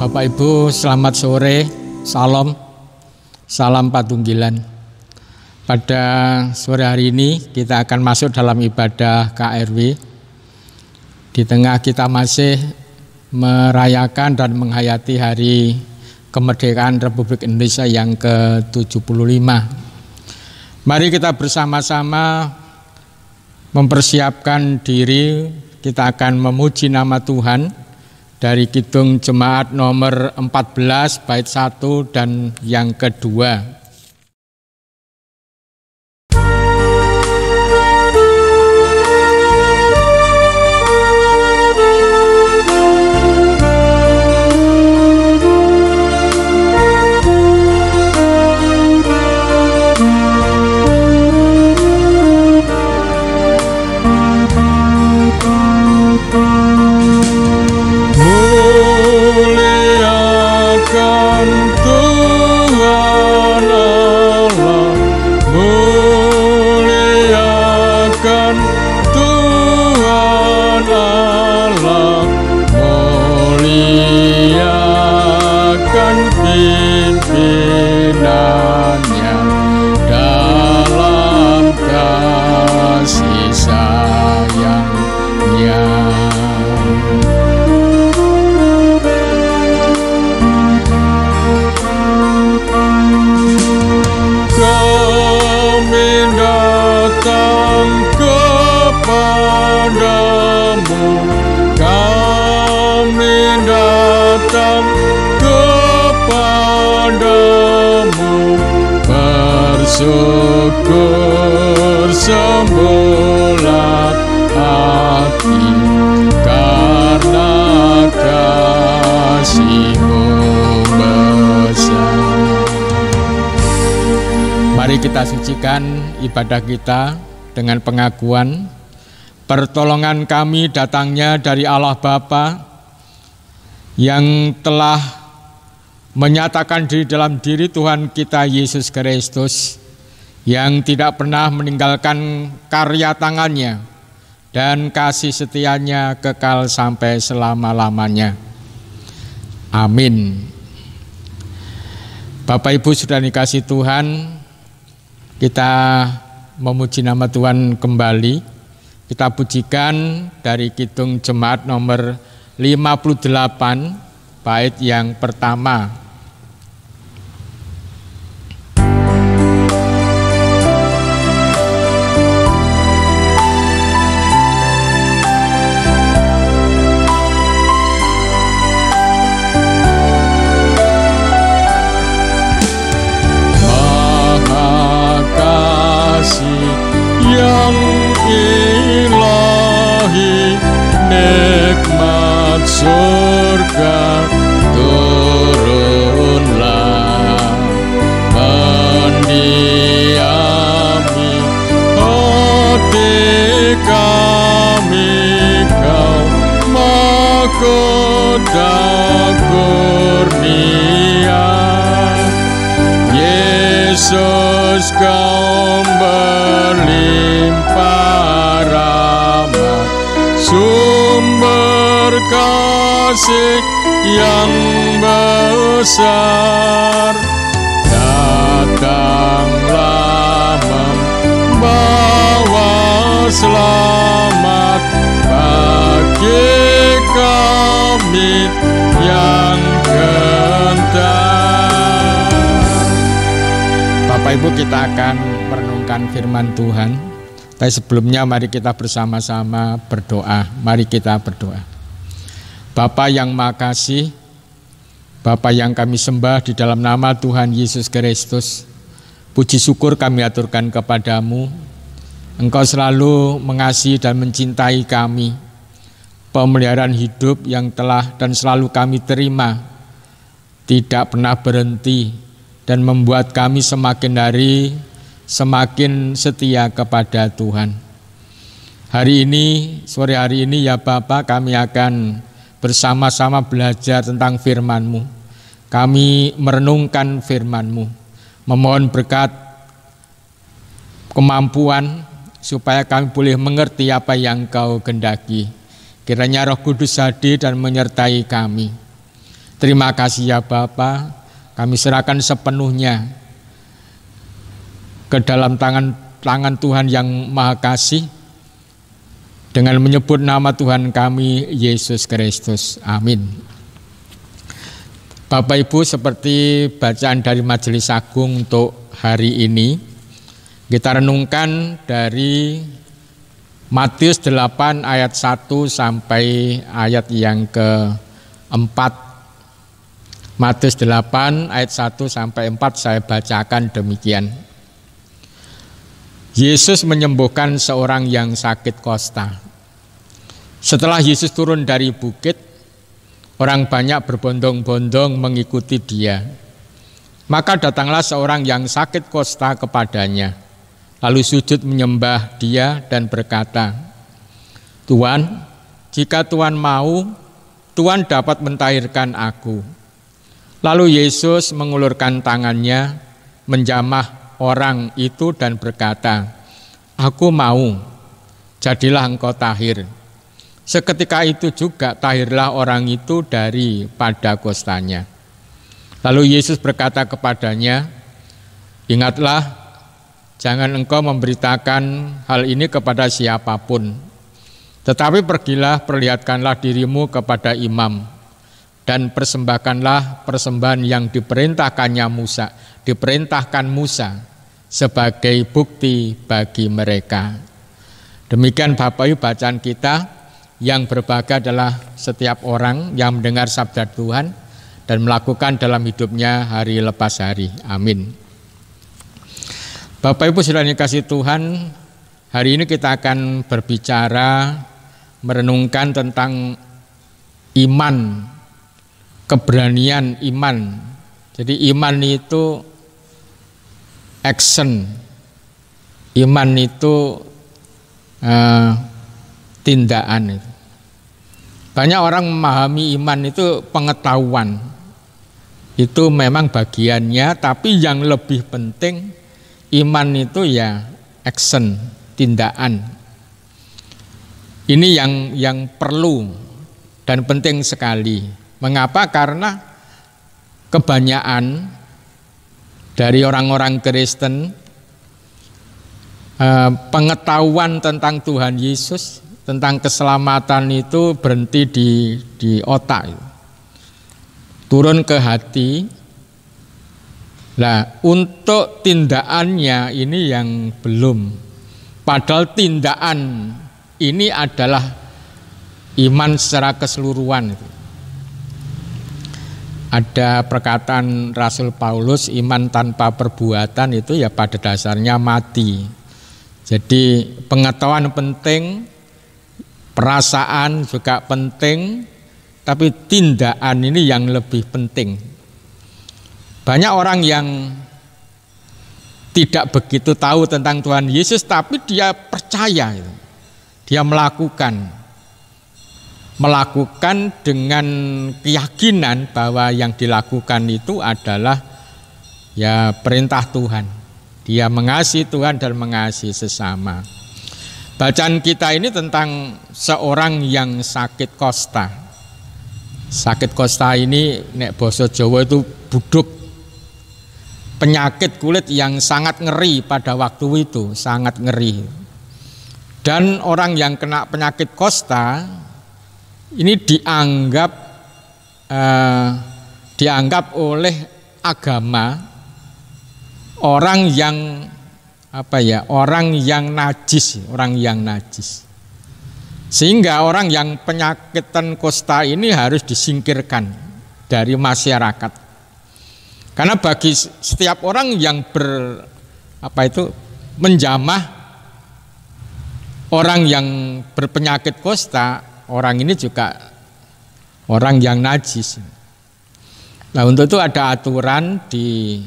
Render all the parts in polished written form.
Bapak Ibu, selamat sore, salam patunggilan. Pada sore hari ini kita akan masuk dalam ibadah KRW. Di tengah kita masih merayakan dan menghayati hari kemerdekaan Republik Indonesia yang ke-75. Mari kita bersama-sama mempersiapkan diri, kita akan memuji nama Tuhan dari Kidung Jemaat nomor 14 bait 1 dan yang kedua. Syukur sembulat hati karena kasih-Mu besar. Mari kita sucikan ibadah kita dengan pengakuan pertolongan kami datangnya dari Allah Bapa yang telah menyatakan diri dalam diri Tuhan kita Yesus Kristus, yang tidak pernah meninggalkan karya tangannya dan kasih setianya kekal sampai selama-lamanya. Amin. Bapak Ibu sudah dikasih Tuhan, kita memuji nama Tuhan kembali. Kita pujikan dari Kidung Jemaat nomor 58 bait yang pertama. Surga turunlah mendiami hati kami, Kau mahkota kurnia. Yesus, Kau berlimpah rahmat, sumber kasih yang besar. Datanglah membawa selamat bagi kami yang gentar. Bapak Ibu, kita akan merenungkan firman Tuhan. Tapi sebelumnya mari kita bersama-sama berdoa. Mari kita berdoa. Bapa yang Maha Kasih, Bapa yang kami sembah di dalam nama Tuhan Yesus Kristus, puji syukur kami aturkan kepadamu. Engkau selalu mengasihi dan mencintai kami. Pemeliharaan hidup yang telah dan selalu kami terima tidak pernah berhenti dan membuat kami semakin hari semakin setia kepada Tuhan. Hari ini, sore hari ini ya Bapa, kami akan bersama-sama belajar tentang firman-Mu. Kami merenungkan firman-Mu, memohon berkat kemampuan supaya kami boleh mengerti apa yang Kau kehendaki. Kiranya Roh Kudus hadir dan menyertai kami. Terima kasih ya Bapa, kami serahkan sepenuhnya ke dalam tangan Tuhan yang Maha Kasih dengan menyebut nama Tuhan kami Yesus Kristus. Amin. Bapak Ibu, seperti bacaan dari Majelis Agung untuk hari ini, kita renungkan dari Matius 8 ayat 1 sampai ayat yang ke-4. Matius 8 ayat 1 sampai 4 saya bacakan demikian. Yesus menyembuhkan seorang yang sakit kosta. Setelah Yesus turun dari bukit, orang banyak berbondong-bondong mengikuti dia. Maka datanglah seorang yang sakit kosta kepadanya, lalu sujud menyembah dia dan berkata, Tuhan, jika Tuhan mau, Tuhan dapat mentahirkan aku. Lalu Yesus mengulurkan tangannya, menjamah orang itu dan berkata, aku mau, jadilah engkau tahir. Seketika itu juga tahirlah orang itu daripada kostanya. Lalu Yesus berkata kepadanya, ingatlah, jangan engkau memberitakan hal ini kepada siapapun, tetapi pergilah, perlihatkanlah dirimu kepada imam, dan persembahkanlah persembahan yang diperintahkan Musa sebagai bukti bagi mereka. Demikian Bapak Ibu bacaan kita. Yang berbahagia adalah setiap orang yang mendengar sabda Tuhan dan melakukan dalam hidupnya hari lepas hari. Amin. Bapak Ibu saudara dikasihi Tuhan, hari ini kita akan berbicara, merenungkan tentang iman, keberanian iman. Jadi iman itu action, iman itu tindakan. Banyak orang memahami iman itu pengetahuan, itu memang bagiannya, tapi yang lebih penting iman itu ya action, tindakan. Ini yang perlu dan penting sekali. Mengapa? Karena kebanyakan dari orang-orang Kristen pengetahuan tentang Tuhan Yesus, tentang keselamatan itu berhenti di otak, turun ke hati. Nah, untuk tindakannya ini yang belum. Padahal tindakan ini adalah iman secara keseluruhan. Ada perkataan Rasul Paulus, iman tanpa perbuatan itu ya pada dasarnya mati. Jadi pengetahuan penting, perasaan juga penting, tapi tindakan ini yang lebih penting. Banyak orang yang tidak begitu tahu tentang Tuhan Yesus, tapi dia percaya, dia melakukan dengan keyakinan bahwa yang dilakukan itu adalah ya perintah Tuhan. Dia mengasihi Tuhan dan mengasihi sesama. Bacaan kita ini tentang seorang yang sakit kosta. Sakit kosta ini nek basa Jawa itu buduk, penyakit kulit yang sangat ngeri pada waktu itu, sangat ngeri. Dan orang yang kena penyakit kosta ini dianggap oleh agama orang yang najis. Sehingga orang yang penyakitan kosta ini harus disingkirkan dari masyarakat. Karena bagi setiap orang yang menjamah orang yang berpenyakit kosta, orang ini juga orang yang najis. Nah, untuk itu ada aturan di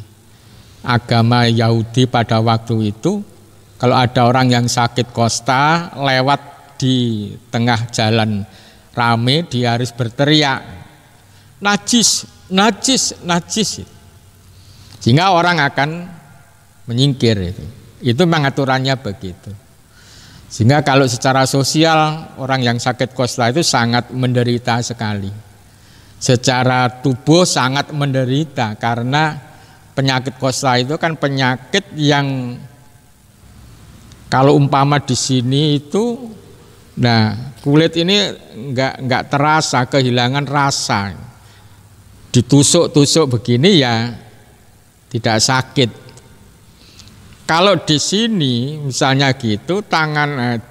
agama Yahudi pada waktu itu, kalau ada orang yang sakit kosta lewat di tengah jalan rame, dia harus berteriak, najis, najis, najis. Sehingga orang akan menyingkir itu. Itu memang aturannya begitu. Sehingga kalau secara sosial orang yang sakit kosta itu sangat menderita sekali. secara tubuh sangat menderita karena penyakit kosta itu kan penyakit yang kalau umpama di sini itu, nah kulit ini nggak terasa, kehilangan rasa, ditusuk-tusuk begini ya tidak sakit. Kalau di sini misalnya gitu tangan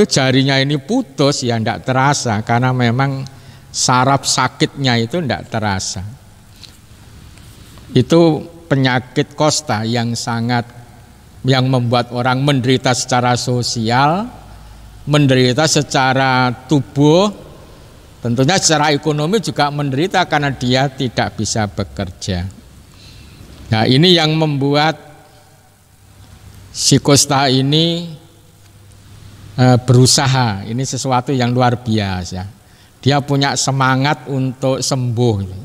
jarinya ini putus ya tidak terasa karena memang saraf sakitnya itu tidak terasa. Itu penyakit kosta yang membuat orang menderita secara sosial, menderita secara tubuh, tentunya secara ekonomi juga menderita karena dia tidak bisa bekerja. Nah, ini yang membuat si kosta ini berusaha. Ini sesuatu yang luar biasa. Dia punya semangat untuk sembuh.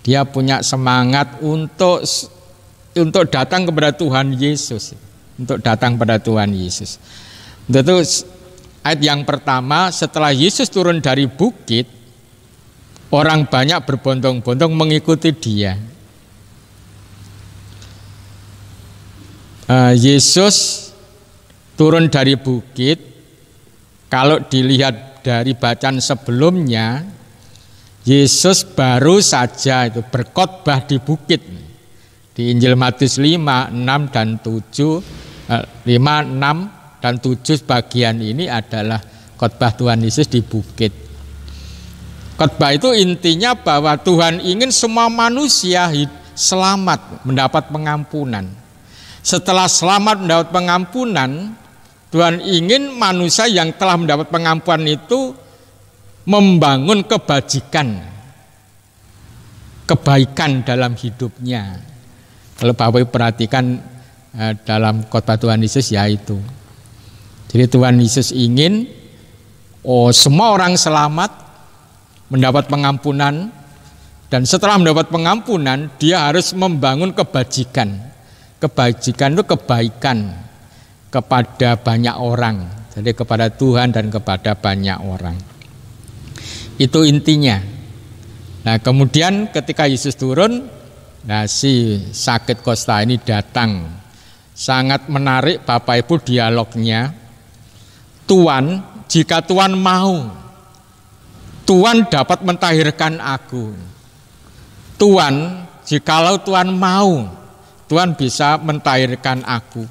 Dia punya semangat untuk datang kepada Tuhan Yesus. Untuk datang pada Tuhan Yesus. Itu ayat yang pertama, setelah Yesus turun dari bukit, orang banyak berbondong-bondong mengikuti dia. Yesus turun dari bukit, kalau dilihat dari bacaan sebelumnya, Yesus baru saja itu berkhotbah di bukit. Di Injil Matius 5, 6 dan 7, 5, 6 dan 7 bagian ini adalah khotbah Tuhan Yesus di bukit. Khotbah itu intinya bahwa Tuhan ingin semua manusia selamat, mendapat pengampunan. Setelah selamat mendapat pengampunan, Tuhan ingin manusia yang telah mendapat pengampunan itu membangun kebaikan dalam hidupnya. Kalau Bapak Ibu perhatikan dalam khotbah Tuhan Yesus ya itu. Jadi Tuhan Yesus ingin semua orang selamat, mendapat pengampunan, dan setelah mendapat pengampunan dia harus membangun kebajikan. Kebajikan itu kebaikan kepada banyak orang, jadi kepada Tuhan dan kepada banyak orang. Itu intinya. Nah, kemudian ketika Yesus turun, nah si sakit kosta ini datang. Sangat menarik Bapak Ibu dialognya. Tuhan, jika Tuhan mau, Tuhan dapat mentahirkan aku. Tuhan, jikalau Tuhan mau, Tuhan bisa mentahirkan aku.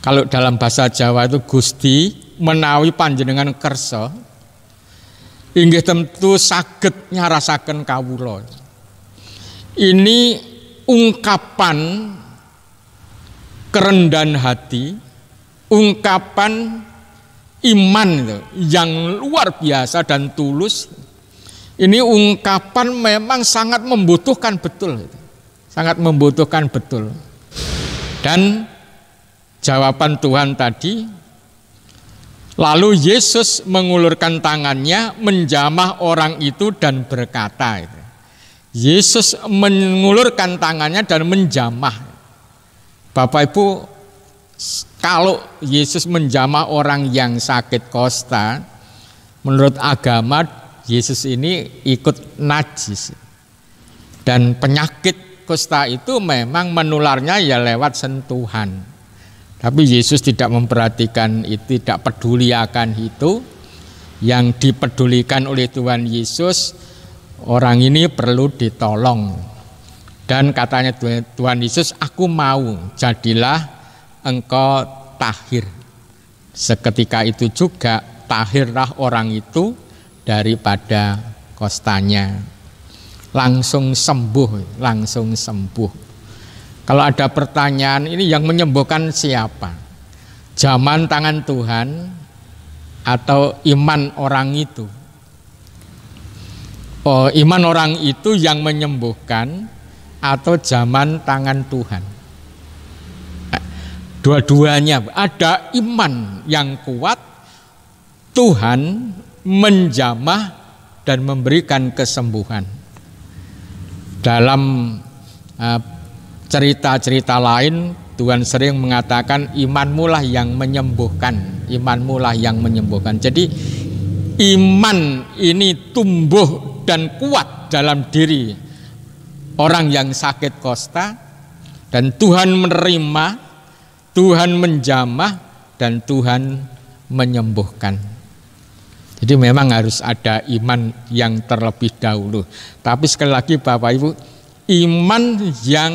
Kalau dalam bahasa Jawa itu Gusti menawi panjenengan kersa, inggih tentu saged nyarasaken kawula. Ini ungkapan kerendahan hati, ungkapan iman yang luar biasa dan tulus. Ini ungkapan memang sangat membutuhkan betul. Sangat membutuhkan betul. Dan jawaban Tuhan tadi, lalu Yesus mengulurkan tangannya menjamah orang itu dan berkata, Yesus mengulurkan tangannya dan menjamah. Bapak Ibu, kalau Yesus menjamah orang yang sakit kosta, menurut agama Yesus ini ikut najis. Dan penyakit kusta itu memang menularnya ya lewat sentuhan. Tapi Yesus tidak memperhatikan itu, tidak peduli akan itu. Yang dipedulikan oleh Tuhan Yesus, orang ini perlu ditolong. Dan katanya Tuhan Yesus, aku mau, jadilah engkau tahir. Seketika itu juga tahirlah orang itu daripada kostanya. Langsung sembuh, langsung sembuh. Kalau ada pertanyaan, ini yang menyembuhkan siapa? Jaman tangan Tuhan atau iman orang itu? Iman orang itu yang menyembuhkan atau jaman tangan Tuhan? Dua-duanya. Ada iman yang kuat, Tuhan menjamah dan memberikan kesembuhan. Dalam cerita-cerita lain, Tuhan sering mengatakan imanmu lah yang menyembuhkan, imanmu lah yang menyembuhkan. Jadi iman ini tumbuh dan kuat dalam diri orang yang sakit kusta, dan Tuhan menerima, Tuhan menjamah, dan Tuhan menyembuhkan. Jadi memang harus ada iman yang terlebih dahulu. Tapi sekali lagi Bapak Ibu, iman yang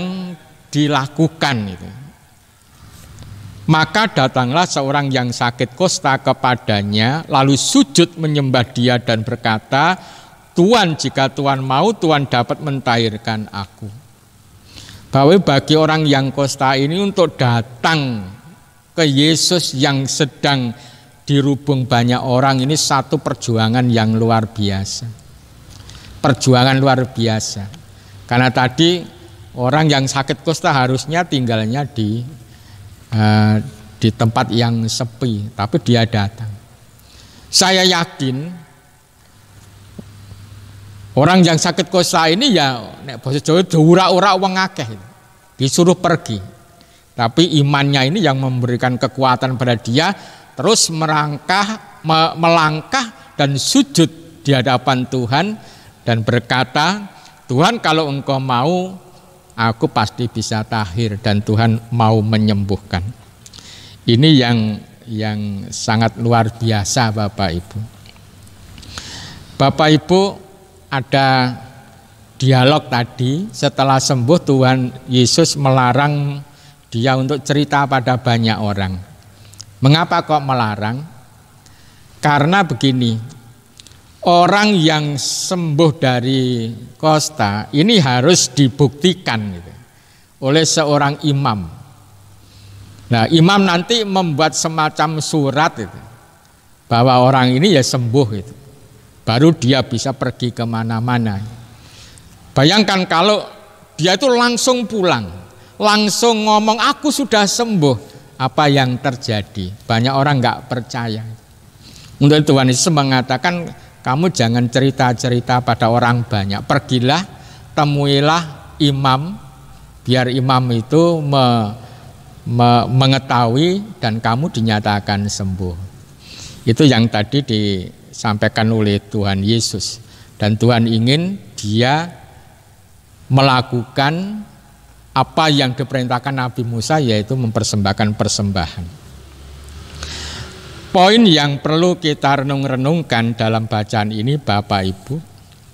dilakukan itu. Maka datanglah seorang yang sakit kusta kepadanya, lalu sujud menyembah dia dan berkata, Tuhan, jika Tuhan mau, Tuhan dapat mentahirkan aku. Bahwa bagi orang yang kusta ini untuk datang ke Yesus yang sedang dirubung banyak orang, ini satu perjuangan yang luar biasa. Perjuangan luar biasa. Karena tadi orang yang sakit kusta harusnya tinggalnya di tempat yang sepi, tapi dia datang. Saya yakin orang yang sakit kusta ini ya nek basa Jawa diurak-urak wong akeh, disuruh pergi. Tapi imannya ini yang memberikan kekuatan pada dia terus melangkah dan sujud di hadapan Tuhan dan berkata, Tuhan kalau engkau mau, aku pasti bisa tahir, dan Tuhan mau menyembuhkan. Ini yang sangat luar biasa Bapak Ibu. Bapak Ibu, ada dialog tadi, setelah sembuh Tuhan Yesus melarang dia untuk cerita pada banyak orang. Mengapa kok melarang? Karena begini, orang yang sembuh dari kusta ini harus dibuktikan gitu, oleh seorang imam. Nah, imam nanti membuat semacam surat itu, bahwa orang ini ya sembuh itu. Baru dia bisa pergi kemana-mana. Bayangkan kalau dia itu langsung pulang, langsung ngomong aku sudah sembuh, apa yang terjadi? Banyak orang nggak percaya. Untuk Tuhan Yesus mengatakan, kamu jangan cerita-cerita pada orang banyak. Pergilah, temuilah imam, biar imam itu mengetahui dan kamu dinyatakan sembuh. Itu yang tadi disampaikan oleh Tuhan Yesus. Dan Tuhan ingin dia melakukan apa yang diperintahkan Nabi Musa, yaitu mempersembahkan persembahan. Poin yang perlu kita renung-renungkan dalam bacaan ini Bapak Ibu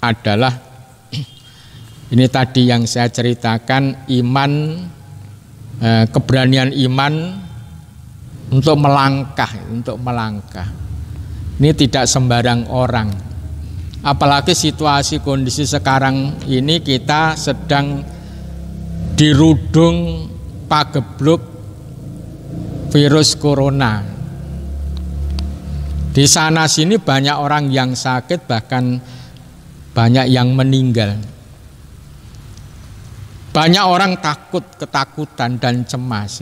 adalah ini tadi yang saya ceritakan, iman, keberanian iman untuk melangkah. Ini tidak sembarang orang. Apalagi situasi kondisi sekarang ini kita sedang dirudung pagebluk virus corona. Di sana sini banyak orang yang sakit, bahkan banyak yang meninggal. Banyak orang takut, ketakutan dan cemas.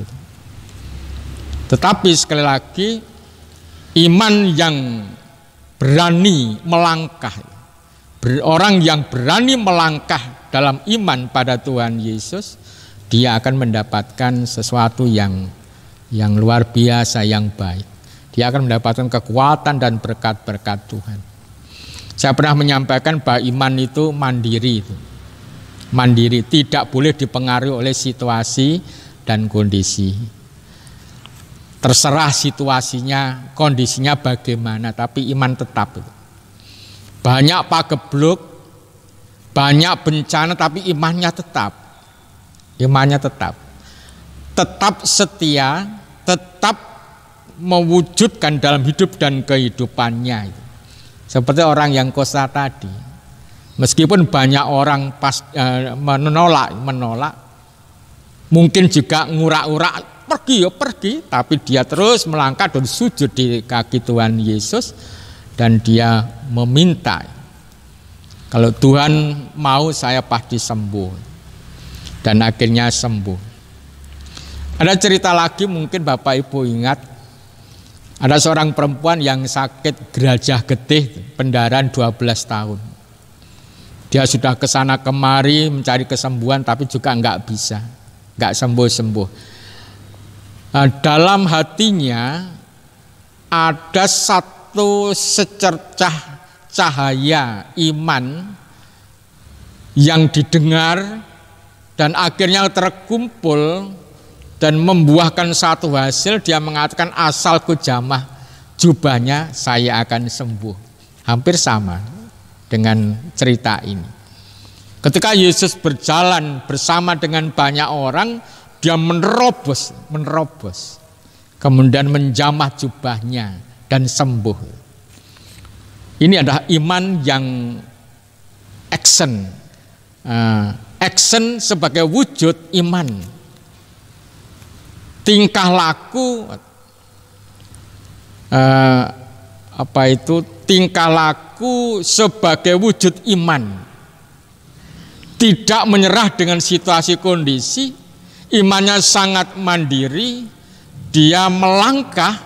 Tetapi sekali lagi, iman yang berani melangkah, orang yang berani melangkah dalam iman pada Tuhan Yesus, dia akan mendapatkan sesuatu yang luar biasa, yang baik. Dia akan mendapatkan kekuatan dan berkat-berkat Tuhan. Saya pernah menyampaikan bahwa iman itu mandiri. Mandiri, tidak boleh dipengaruhi oleh situasi dan kondisi. Terserah situasinya, kondisinya bagaimana, tapi iman tetap. Banyak pagebluk, banyak bencana, tapi imannya tetap. Imannya tetap setia, tetap mewujudkan dalam hidup dan kehidupannya. Seperti orang yang kusta tadi, meskipun banyak orang menolak, mungkin juga ngurak-ngurak, pergi, tapi dia terus melangkah dan sujud di kaki Tuhan Yesus, dan dia meminta, kalau Tuhan mau saya pasti sembuh. Dan akhirnya sembuh. Ada cerita lagi, mungkin Bapak Ibu ingat, ada seorang perempuan yang sakit gerajah getih, pendarahan 12 tahun. Dia sudah kesana kemari mencari kesembuhan, tapi juga enggak bisa, enggak sembuh-sembuh. Dalam hatinya ada satu secercah cahaya iman yang didengar dan akhirnya terkumpul dan membuahkan satu hasil. Dia mengatakan asalku jamah jubahnya saya akan sembuh. Hampir sama dengan cerita ini. Ketika Yesus berjalan bersama dengan banyak orang, dia menerobos, kemudian menjamah jubahnya dan sembuh. Ini adalah iman yang action, action sebagai wujud iman. Tingkah laku, tingkah laku sebagai wujud iman. Tidak menyerah dengan situasi kondisi, imannya sangat mandiri, dia melangkah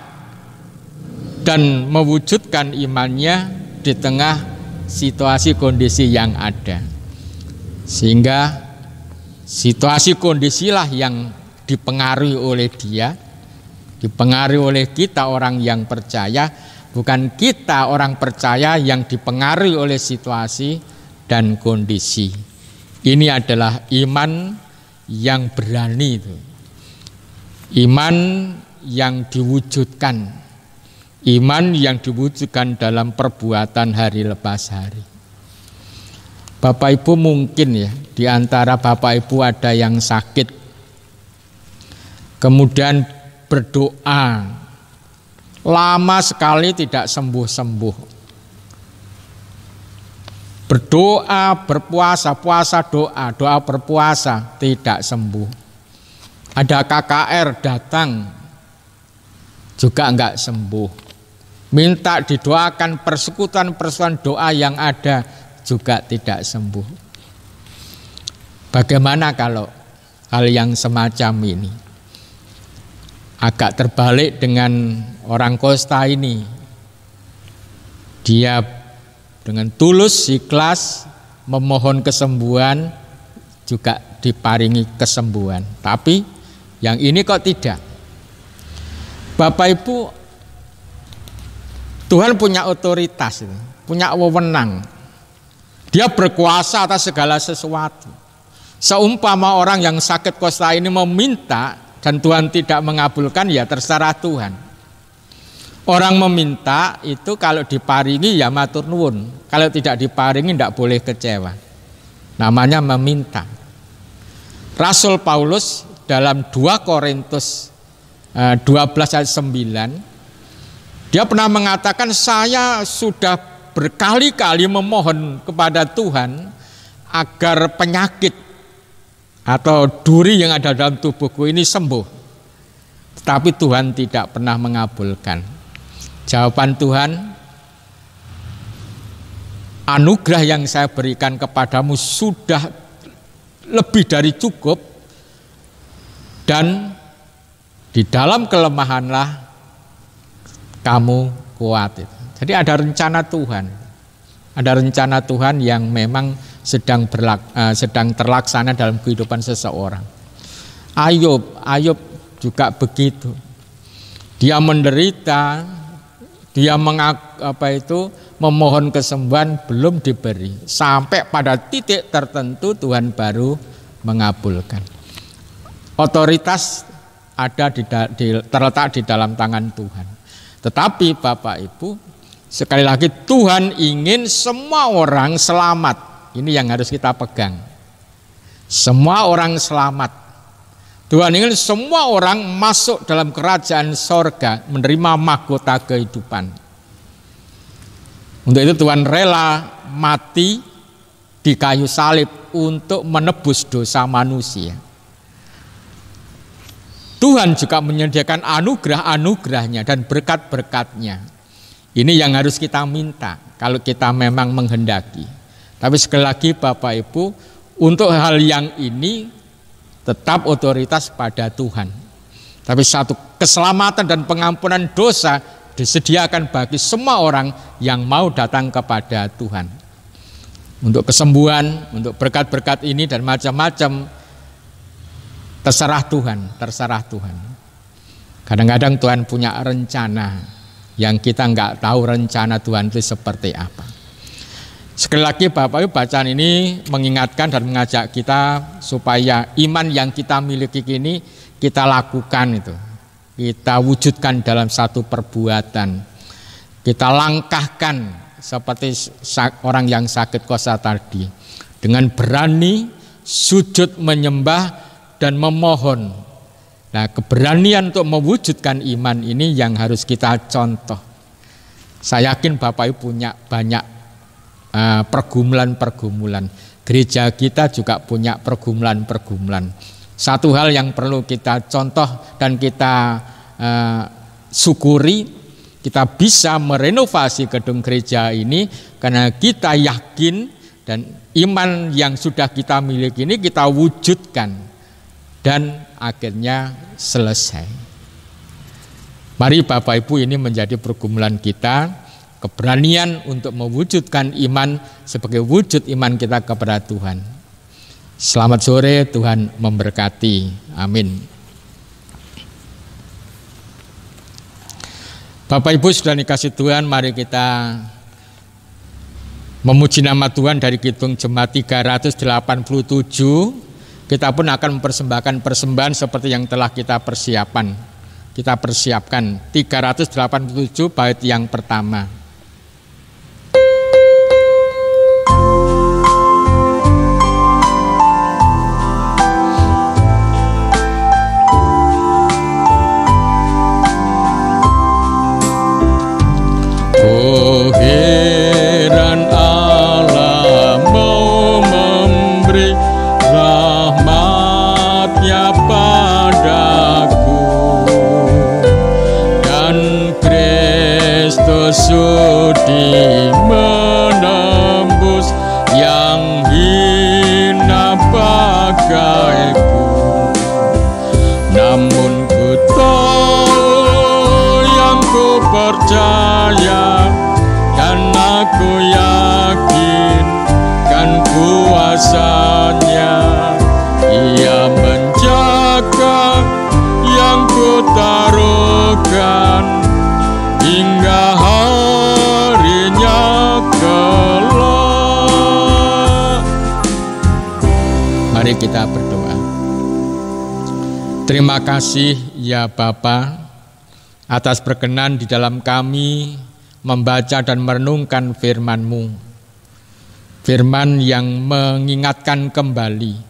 dan mewujudkan imannya di tengah situasi kondisi yang ada. Sehingga situasi kondisilah yang dipengaruhi oleh dia, dipengaruhi oleh kita orang yang percaya, bukan kita orang percaya yang dipengaruhi oleh situasi dan kondisi. Ini adalah iman yang berani itu. Iman yang diwujudkan. Iman yang diwujudkan dalam perbuatan hari lepas hari. Bapak Ibu mungkin ya, di antara Bapak Ibu ada yang sakit, kemudian berdoa, lama sekali tidak sembuh-sembuh. Berdoa, berpuasa, puasa doa, doa berpuasa, tidak sembuh. Ada KKR datang, juga enggak sembuh. Minta didoakan persekutuan-persekutuan doa yang ada, juga tidak sembuh. Bagaimana kalau hal yang semacam ini? Agak terbalik dengan orang Kosta ini. Dia dengan tulus, ikhlas, memohon kesembuhan, juga diparingi kesembuhan. Tapi yang ini kok tidak. Bapak Ibu, Tuhan punya otoritas, punya wewenang. Dia berkuasa atas segala sesuatu. Seumpama orang yang sakit kosta ini meminta dan Tuhan tidak mengabulkan, ya terserah Tuhan. Orang meminta itu kalau diparingi ya matur nuwun, kalau tidak diparingi tidak boleh kecewa. Namanya meminta. Rasul Paulus dalam 2 Korintus 12 ayat 9, dia pernah mengatakan, saya sudah berkali-kali memohon kepada Tuhan agar penyakit atau duri yang ada dalam tubuhku ini sembuh. Tetapi Tuhan tidak pernah mengabulkan. Jawaban Tuhan, anugerah yang saya berikan kepadamu sudah lebih dari cukup, dan di dalam kelemahanlah kamu kuat. Jadi ada rencana Tuhan, ada rencana Tuhan yang memang sedang terlaksana dalam kehidupan seseorang. Ayub juga begitu. Dia menderita, dia memohon kesembuhan, belum diberi. Sampai pada titik tertentu Tuhan baru mengabulkan. Otoritas ada terletak di dalam tangan Tuhan. Tetapi Bapak Ibu, sekali lagi Tuhan ingin semua orang selamat. Ini yang harus kita pegang. Semua orang selamat. Tuhan ingin semua orang masuk dalam kerajaan sorga, menerima mahkota kehidupan. Untuk itu Tuhan rela mati di kayu salib untuk menebus dosa manusia. Tuhan juga menyediakan anugerah-anugerahnya dan berkat-berkatnya. Ini yang harus kita minta kalau kita memang menghendaki. Tapi sekali lagi Bapak Ibu, untuk hal yang ini tetap otoritas pada Tuhan. Tapi satu keselamatan dan pengampunan dosa disediakan bagi semua orang yang mau datang kepada Tuhan. Untuk kesembuhan, untuk berkat-berkat ini dan macam-macam, terserah Tuhan. Kadang-kadang Tuhan punya rencana yang kita nggak tahu rencana Tuhan itu seperti apa. Sekali lagi Bapak Ibu, bacaan ini mengingatkan dan mengajak kita supaya iman yang kita miliki ini kita lakukan itu. Kita wujudkan dalam satu perbuatan. Kita langkahkan seperti orang yang sakit kosa tadi. Dengan berani sujud menyembah dan memohon. Nah, keberanian untuk mewujudkan iman ini yang harus kita contoh. Saya yakin Bapak Ibu punya banyak pergumulan-pergumulan. Gereja kita juga punya pergumulan-pergumulan. Satu hal yang perlu kita contoh dan kita syukuri, kita bisa merenovasi gedung gereja ini karena kita yakin dan iman yang sudah kita miliki ini kita wujudkan dan akhirnya selesai. Mari Bapak Ibu, ini menjadi pergumulan kita. Keberanian untuk mewujudkan iman sebagai wujud iman kita kepada Tuhan. Selamat sore, Tuhan memberkati. Amin. Bapak Ibu sudah dikasih Tuhan, mari kita memuji nama Tuhan dari Kidung Jemaat 387. Kita pun akan mempersembahkan persembahan seperti yang telah kita persiapkan. Kita persiapkan 387 bait yang pertama. Oh, heran Allah mau memberi rahmat-Nya padaku, dan Kristus sudi menembus yang hina bagaiku. Namun ku tahu yang ku percaya, dan aku yakin kan kuasa-Nya. Ia menjaga yang ku taruhkan hingga harinya kelak. Mari kita berdoa. Terima kasih ya Bapa atas berkenan di dalam kami membaca dan merenungkan firman-Mu. Firman yang mengingatkan kembali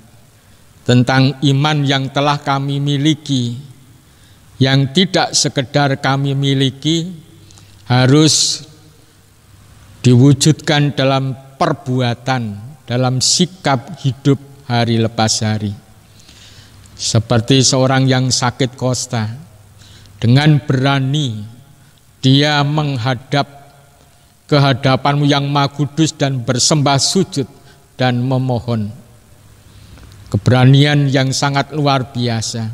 tentang iman yang telah kami miliki, yang tidak sekedar kami miliki, harus diwujudkan dalam perbuatan, dalam sikap hidup hari lepas hari. Seperti seorang yang sakit kusta, dengan berani dia menghadap kehadapan-Mu yang Maha Kudus dan bersembah sujud dan memohon. Keberanian yang sangat luar biasa,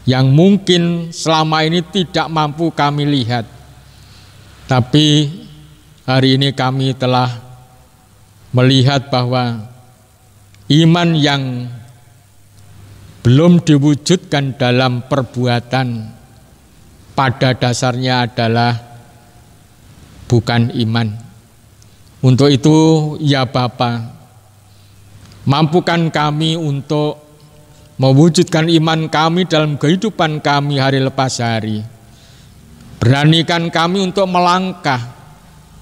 yang mungkin selama ini tidak mampu kami lihat, tapi hari ini kami telah melihat bahwa iman yang belum diwujudkan dalam perbuatan pada dasarnya adalah bukan iman. Untuk itu ya Bapa, mampukan kami untuk mewujudkan iman kami dalam kehidupan kami hari lepas hari. Beranikan kami untuk melangkah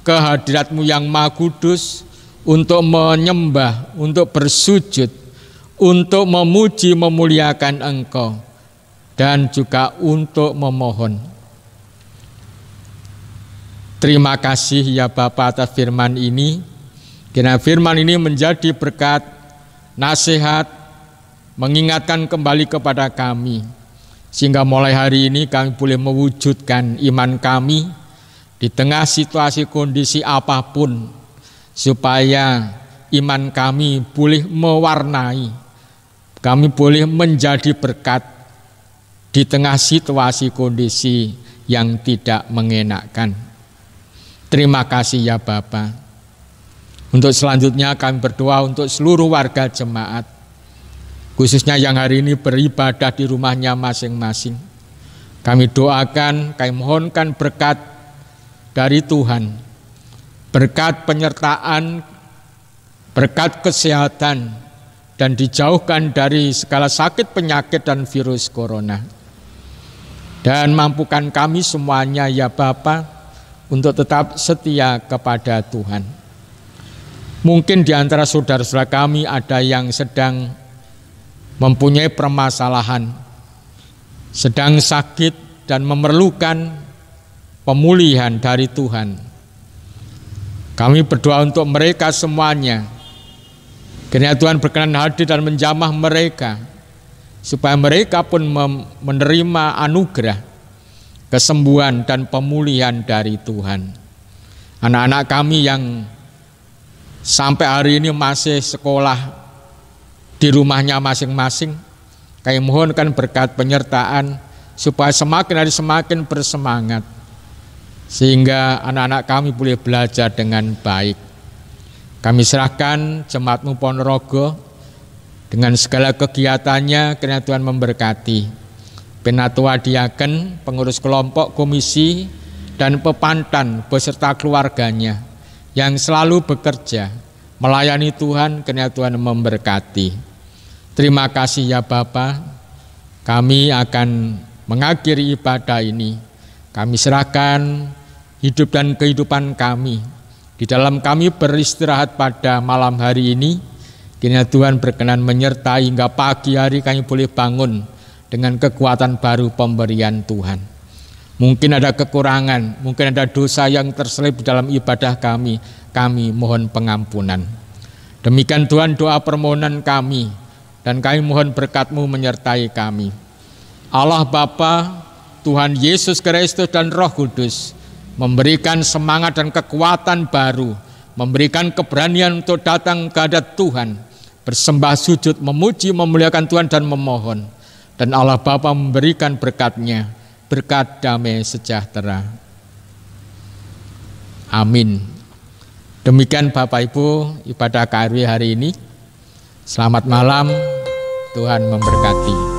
ke hadirat-Mu yang Maha Kudus, untuk menyembah, untuk bersujud, untuk memuji memuliakan Engkau, dan juga untuk memohon. Terima kasih ya Bapa atas firman ini. Kiranya firman ini menjadi berkat, nasihat, mengingatkan kembali kepada kami, sehingga mulai hari ini kami boleh mewujudkan iman kami di tengah situasi kondisi apapun, supaya iman kami boleh mewarnai, kami boleh menjadi berkat di tengah situasi kondisi yang tidak mengenakkan. Terima kasih ya Bapa. Untuk selanjutnya kami berdoa untuk seluruh warga jemaat, khususnya yang hari ini beribadah di rumahnya masing-masing. Kami doakan, kami mohonkan berkat dari Tuhan, berkat penyertaan, berkat kesehatan, dan dijauhkan dari segala sakit penyakit dan virus corona. Dan mampukan kami semuanya ya Bapa untuk tetap setia kepada Tuhan. Mungkin di antara saudara-saudara kami ada yang sedang mempunyai permasalahan, sedang sakit dan memerlukan pemulihan dari Tuhan. Kami berdoa untuk mereka semuanya. Kiranya Tuhan berkenan hadir dan menjamah mereka, supaya mereka pun menerima anugerah, kesembuhan dan pemulihan dari Tuhan. Anak-anak kami yang sampai hari ini masih sekolah di rumahnya masing-masing, kami mohonkan berkat penyertaan supaya semakin hari semakin bersemangat, sehingga anak-anak kami boleh belajar dengan baik. Kami serahkan Jemaat-Mu Ponorogo dengan segala kegiatannya, kiranya Tuhan memberkati Penatua Diaken, pengurus kelompok, komisi, dan pepantan beserta keluarganya yang selalu bekerja melayani Tuhan, kiranya Tuhan memberkati. Terima kasih ya Bapa, kami akan mengakhiri ibadah ini. Kami serahkan hidup dan kehidupan kami. Di dalam kami beristirahat pada malam hari ini, kiranya Tuhan berkenan menyertai hingga pagi hari kami boleh bangun dengan kekuatan baru pemberian Tuhan. Mungkin ada kekurangan, mungkin ada dosa yang terselip dalam ibadah kami mohon pengampunan. Demikian Tuhan doa permohonan kami, dan kami mohon berkat-Mu menyertai kami. Allah Bapa, Tuhan Yesus Kristus dan Roh Kudus memberikan semangat dan kekuatan baru, memberikan keberanian untuk datang ke hadirat Tuhan, bersembah sujud, memuji, memuliakan Tuhan dan memohon. Dan Allah Bapa memberikan berkat-Nya, berkat damai sejahtera. Amin. Demikian Bapak Ibu ibadah KRW hari ini. Selamat malam, Tuhan memberkati.